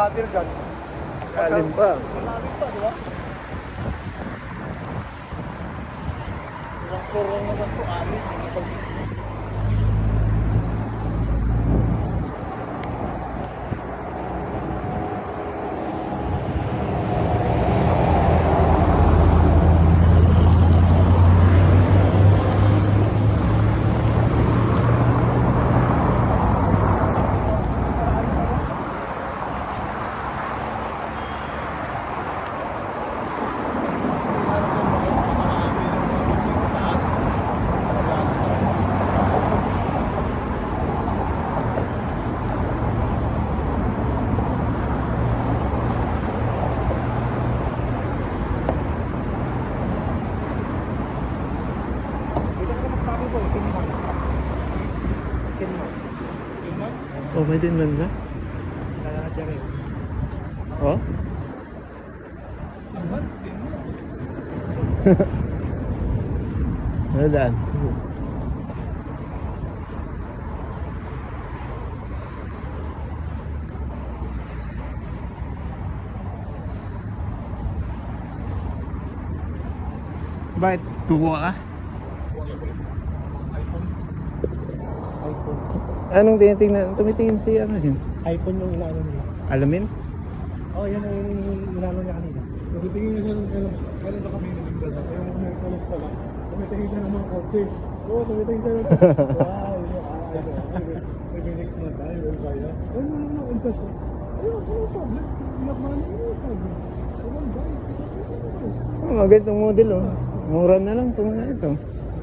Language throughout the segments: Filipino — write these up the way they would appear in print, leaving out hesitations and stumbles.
battery dyan. Kalim pa. Malalim pa, di ba? Ilang floor lang naman po, amin. Oh, may din man sa? Oh? Nadaan. Bakit? Kukuha ka? Anong tinitingnan? Tumitingin si ano yun? iPhone yung inaano nila. Alamin? Oh, yan ang inaano niya kanina. Tumitingin na siya ng kailan na kami nag-isdala. Kaya mga may kalas pala. Tumitingin siya ng mga kotse. Oo, tumitingin siya ng kotse. Wow, may next na tayo. Well, kaya. Ano na naman, interest ko. Ayun, ano problem? Pinakmahan niyo yung problem. Ayun, guys. Oh, magandang model oh. Mura na lang ito mga ito.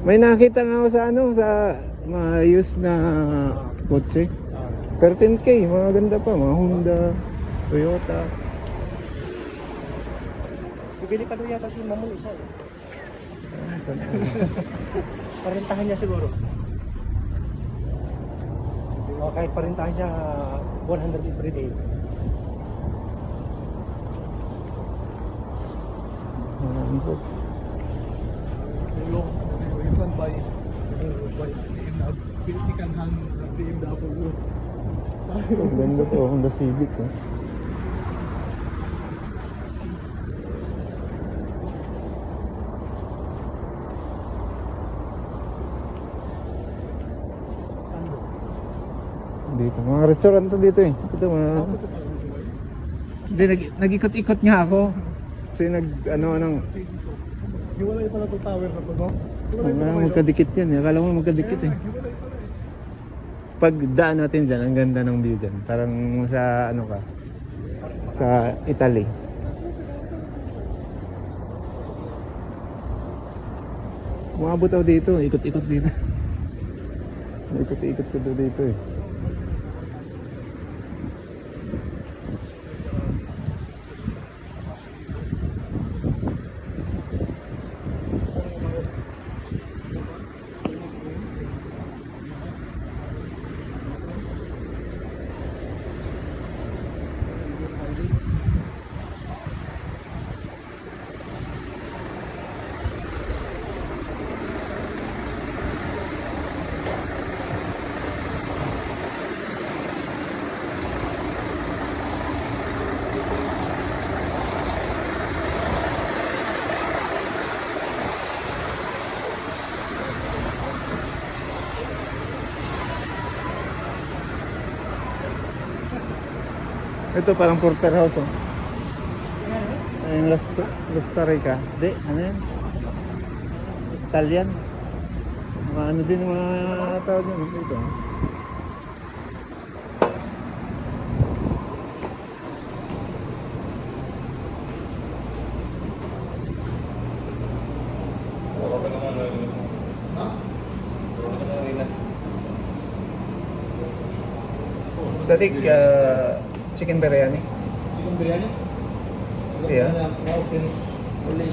May nakita nga ako sa ano, sa maayos na kotse. 13K, mga ganda pa, mga Honda, Toyota. Bibili pa doon yata si Mamon isa. Parintahan niya siguro. O kahit parintahan niya 100 every day. You can buy second hand BMW. Ang ganda to, Honda Civic oh. Dito, mga restaurant to dito eh. Ito mga... Hindi, nag-ikot-ikot nga ako. Kasi nag-ano-anong... Hiwalay pala itong tower na to, no? Magkadikit yan eh. Akala mo magkadikit eh. Pag daan natin dyan, ang ganda ng view dyan. Parang sa ano ka, sa Italy. Umabot ako dito, ikot-ikot dito. Ikot-ikot ko dito eh. Ito parang porterhouse oh. Ayun, Costa Rica. Di, ano yan? Italian. Mga ano din mga tao din dito. Sadik, chicken biryani. Chicken biryani? Yeah. Now finish. Only.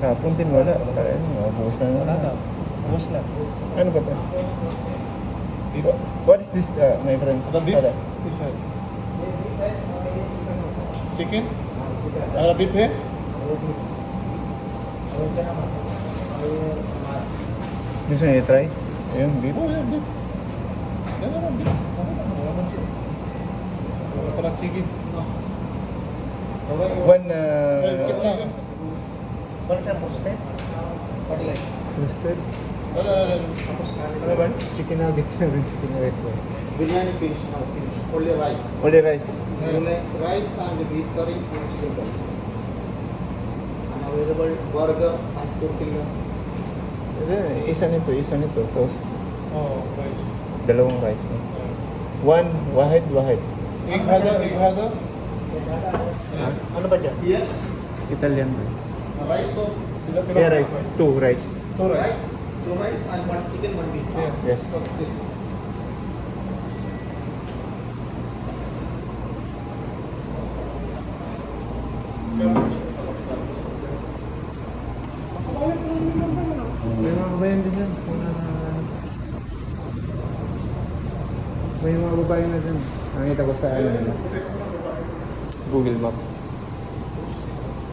Kapon din wala. Kaya bukas na Wala na. Bukas na. Ano ba ito? What is this, my friend? Beef? Ano? Chicken? Beef है? Gusto niyo i-try? Ayun, beef. Oh, yan, beef. Yan naman, beef. Wala man siya. Wala palang chicken. One, Kit lang. Wala siya posted? Pati roasted. tapos Ano ba? Chicken nuggets na rin, chicken nuggets. biryani finish now, finish. Only rice. Only rice. Only rice and the beef curry finish later. Unavailable burger and tortilla. Isa nito, toast. Oh, rice. Dalawang rice. No? One, wahid. Egg hada. Ano ba dyan? Here, Italian ba? rice soup, Yeah, rice. Two rice. Two rice. two rice and one chicken, one beef. Yeah. Yes. That's it. May mga babayan din yan. May mga babayan na dyan. Nakita ko sa Google Map.